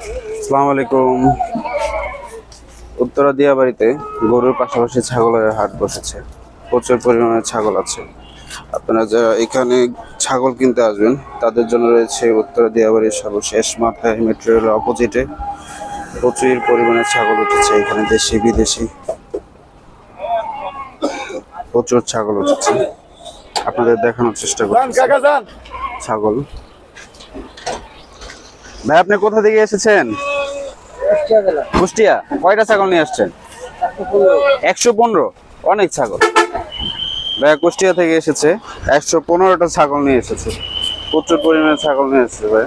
আসসালামু আলাইকুম। উত্তরা দিয়াবাড়িতে গরুর পাশাপাশি ছাগলের হাট বসেছে। প্রচুর পরিমাণে ছাগল আছে। আপনারা যারা এখানে ছাগল কিনতে আসবেন তাদের জন্য রয়েছে উত্তরা দিয়াবাড়ির সর্বশেষ মাথায় মেট্রো রেলের অপোজিটে প্রচুর পরিমাণে ছাগল উঠেছে। এখানে দেশি বিদেশি প্রচুর ছাগল উঠেছে। আপনাদের দেখানোর চেষ্টা করছি ছাগল। ভাই, আপনি কোথা থেকে এসেছেন? কুষ্টিয়া। কয়টা ছাগল নিয়ে আসছেন? 115। অনেক ছাগল। ভাই কুষ্টিয়া থেকে এসেছে, 115টা ছাগল নিয়ে এসেছে। প্রচুর পরিমাণে ছাগল নিয়ে এসেছে ভাই।